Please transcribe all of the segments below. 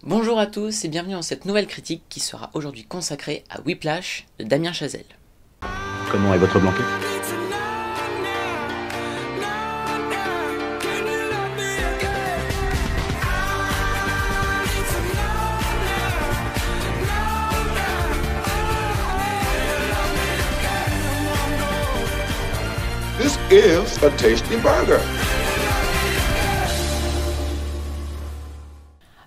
Bonjour à tous et bienvenue dans cette nouvelle critique qui sera aujourd'hui consacrée à Whiplash de Damien Chazelle. Comment est votre blanquette? This is a tasty burger.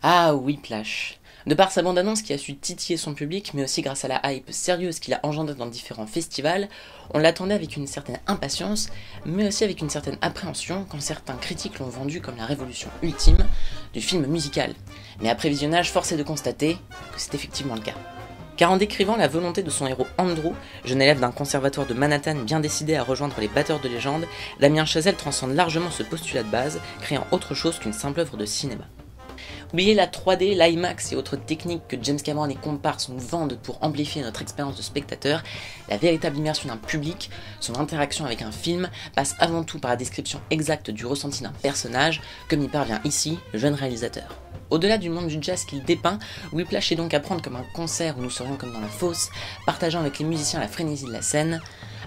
Ah, Whiplash. De par sa bande-annonce qui a su titiller son public, mais aussi grâce à la hype sérieuse qu'il a engendrée dans différents festivals, on l'attendait avec une certaine impatience, mais aussi avec une certaine appréhension quand certains critiques l'ont vendu comme la révolution ultime du film musical. Mais après visionnage, force est de constater que c'est effectivement le cas. Car en décrivant la volonté de son héros Andrew, jeune élève d'un conservatoire de Manhattan bien décidé à rejoindre les batteurs de légende, Damien Chazelle transcende largement ce postulat de base, créant autre chose qu'une simple œuvre de cinéma. Oubliez la 3D, l'IMAX et autres techniques que James Cameron et comparses nous vendent pour amplifier notre expérience de spectateur, la véritable immersion d'un public, son interaction avec un film, passe avant tout par la description exacte du ressenti d'un personnage, comme y parvient ici le jeune réalisateur. Au-delà du monde du jazz qu'il dépeint, Whiplash est donc à prendre comme un concert où nous serions comme dans la fosse, partageant avec les musiciens la frénésie de la scène,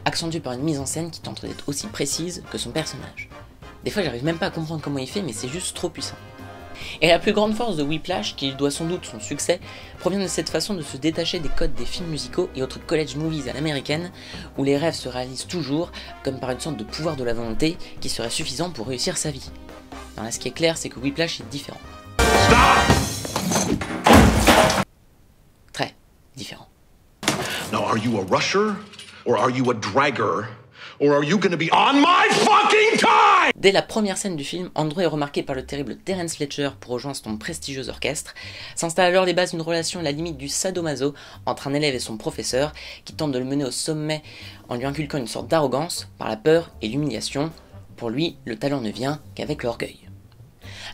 accentuée par une mise en scène qui tente d'être aussi précise que son personnage. Des fois j'arrive même pas à comprendre comment il fait, mais c'est juste trop puissant. Et la plus grande force de Whiplash, qui doit sans doute son succès, provient de cette façon de se détacher des codes des films musicaux et autres college movies à l'américaine, où les rêves se réalisent toujours, comme par une sorte de pouvoir de la volonté qui serait suffisant pour réussir sa vie. Non, là, ce qui est clair, c'est que Whiplash est différent. Très différent. Now, are you a rusher or are you a dragger? Or are you gonna be on my fucking time? Dès la première scène du film, Andrew est remarqué par le terrible Terence Fletcher pour rejoindre son prestigieux orchestre. S'installe alors les bases d'une relation à la limite du sadomaso entre un élève et son professeur, qui tente de le mener au sommet en lui inculquant une sorte d'arrogance par la peur et l'humiliation. Pour lui, le talent ne vient qu'avec l'orgueil.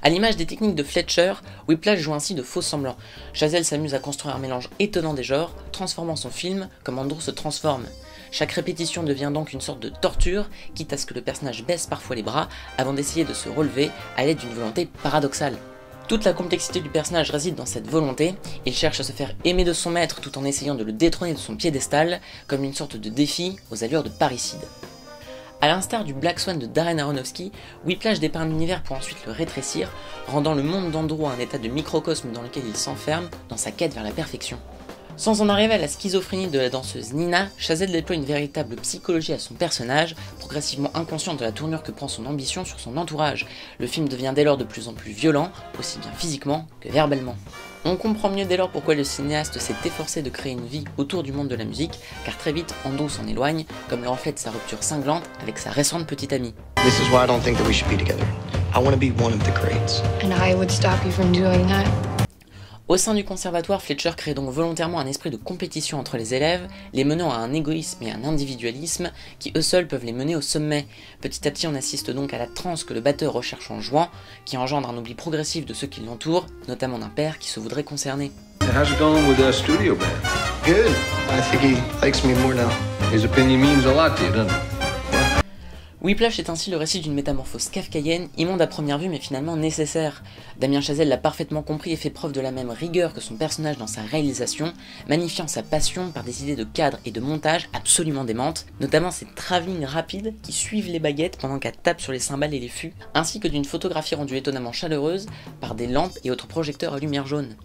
À l'image des techniques de Fletcher, Whiplash joue ainsi de faux semblants. Chazelle s'amuse à construire un mélange étonnant des genres, transformant son film comme Andrew se transforme. Chaque répétition devient donc une sorte de torture, quitte à ce que le personnage baisse parfois les bras avant d'essayer de se relever à l'aide d'une volonté paradoxale. Toute la complexité du personnage réside dans cette volonté, il cherche à se faire aimer de son maître tout en essayant de le détrôner de son piédestal, comme une sorte de défi aux allures de parricide. A l'instar du Black Swan de Darren Aronofsky, Whiplash dépeint l'univers pour ensuite le rétrécir, rendant le monde d'Andrew un état de microcosme dans lequel il s'enferme dans sa quête vers la perfection. Sans en arriver à la schizophrénie de la danseuse Nina, Chazelle déploie une véritable psychologie à son personnage, progressivement inconscient de la tournure que prend son ambition sur son entourage. Le film devient dès lors de plus en plus violent, aussi bien physiquement que verbalement. On comprend mieux dès lors pourquoi le cinéaste s'est efforcé de créer une vie autour du monde de la musique, car très vite Andrew s'en éloigne, comme le reflète sa rupture cinglante avec sa récente petite amie. This is why I don't think that we should be together. I want to be one of the greats. And I would stop you from doing that. Au sein du conservatoire, Fletcher crée donc volontairement un esprit de compétition entre les élèves, les menant à un égoïsme et un individualisme qui eux seuls peuvent les mener au sommet. Petit à petit, on assiste donc à la transe que le batteur recherche en jouant, qui engendre un oubli progressif de ceux qui l'entourent, notamment d'un père qui se voudrait concerné. How's it going with the studio band? Good. I think he likes me more now. His opinion means a lot to you, doesn't it? Whiplash est ainsi le récit d'une métamorphose kafkaïenne, immonde à première vue mais finalement nécessaire. Damien Chazelle l'a parfaitement compris et fait preuve de la même rigueur que son personnage dans sa réalisation, magnifiant sa passion par des idées de cadre et de montage absolument démentes, notamment ces travelling rapides qui suivent les baguettes pendant qu'elles tapent sur les cymbales et les fûts, ainsi que d'une photographie rendue étonnamment chaleureuse par des lampes et autres projecteurs à lumière jaune.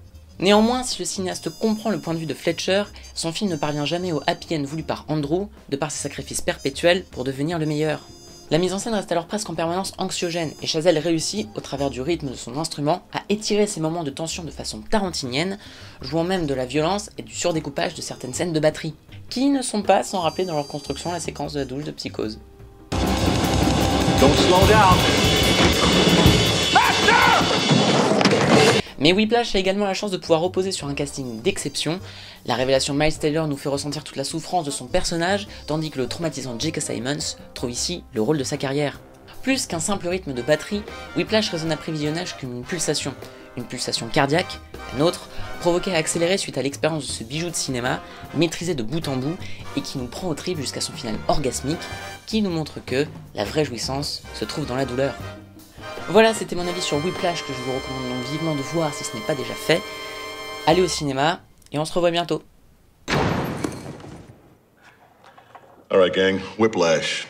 Néanmoins, si le cinéaste comprend le point de vue de Fletcher, son film ne parvient jamais au happy end voulu par Andrew, de par ses sacrifices perpétuels pour devenir le meilleur. La mise en scène reste alors presque en permanence anxiogène, et Chazelle réussit, au travers du rythme de son instrument, à étirer ces moments de tension de façon tarantinienne, jouant même de la violence et du surdécoupage de certaines scènes de batterie, qui ne sont pas sans rappeler dans leur construction la séquence de la douche de Psychose. Don't slow down. Mais Whiplash a également la chance de pouvoir reposer sur un casting d'exception. La révélation Miles Taylor nous fait ressentir toute la souffrance de son personnage, tandis que le traumatisant J.K. Simmons trouve ici le rôle de sa carrière. Plus qu'un simple rythme de batterie, Whiplash résonne après visionnage comme une pulsation cardiaque, la nôtre, provoquée à accélérer suite à l'expérience de ce bijou de cinéma, maîtrisé de bout en bout, et qui nous prend au trip jusqu'à son final orgasmique, qui nous montre que la vraie jouissance se trouve dans la douleur. Voilà, c'était mon avis sur Whiplash que je vous recommande donc vivement de voir si ce n'est pas déjà fait. Allez au cinéma et on se revoit bientôt. All right, gang. Whiplash.